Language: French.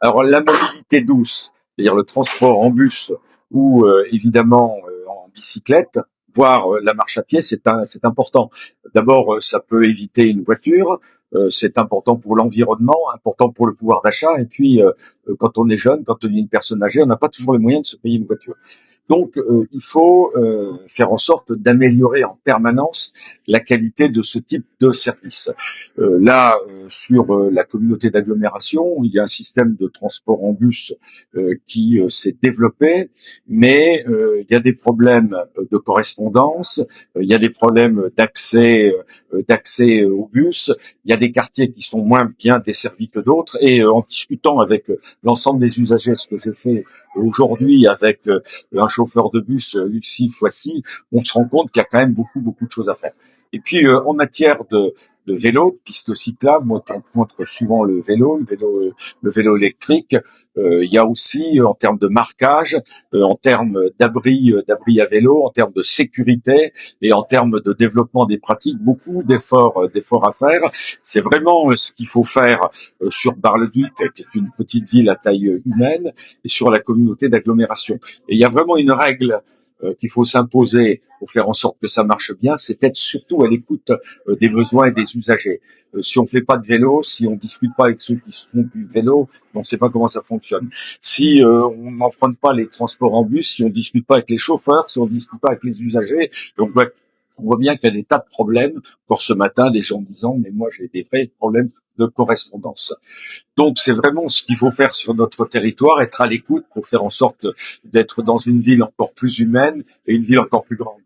Alors la mobilité douce, c'est-à-dire le transport en bus ou évidemment en bicyclette, voire la marche à pied, c'est important. D'abord, ça peut éviter une voiture, c'est important pour l'environnement, important pour le pouvoir d'achat, et puis quand on est jeune, quand on est une personne âgée, on n'a pas toujours les moyens de se payer une voiture. Donc, il faut faire en sorte d'améliorer en permanence la qualité de ce type de service. Là, sur la communauté d'agglomération, il y a un système de transport en bus qui s'est développé, mais il y a des problèmes de correspondance, il y a des problèmes d'accès au bus, il y a des quartiers qui sont moins bien desservis que d'autres, et en discutant avec l'ensemble des usagers, ce que j'ai fait aujourd'hui avec un chauffeur de bus Lucie Foissy, on se rend compte qu'il y a quand même beaucoup de choses à faire. Et puis en matière de vélo, de piste cyclable, moi on montre souvent le vélo électrique. Il y a aussi en termes de marquage, en termes d'abri à vélo, en termes de sécurité et en termes de développement des pratiques, beaucoup d'efforts à faire. C'est vraiment ce qu'il faut faire sur Bar-le-Duc, qui est une petite ville à taille humaine, et sur la communauté d'agglomération. Et il y a vraiment une règle qu'il faut s'imposer pour faire en sorte que ça marche bien, c'est être surtout à l'écoute des besoins et des usagers. Si on fait pas de vélo, si on discute pas avec ceux qui font du vélo, on ne sait pas comment ça fonctionne. Si on n'emprunte pas les transports en bus, si on discute pas avec les chauffeurs, si on discute pas avec les usagers, donc on voit bien qu'il y a des tas de problèmes. Encore ce matin, des gens disant mais moi j'ai des vrais problèmes de correspondance. Donc c'est vraiment ce qu'il faut faire sur notre territoire, être à l'écoute pour faire en sorte d'être dans une ville encore plus humaine et une ville encore plus grande.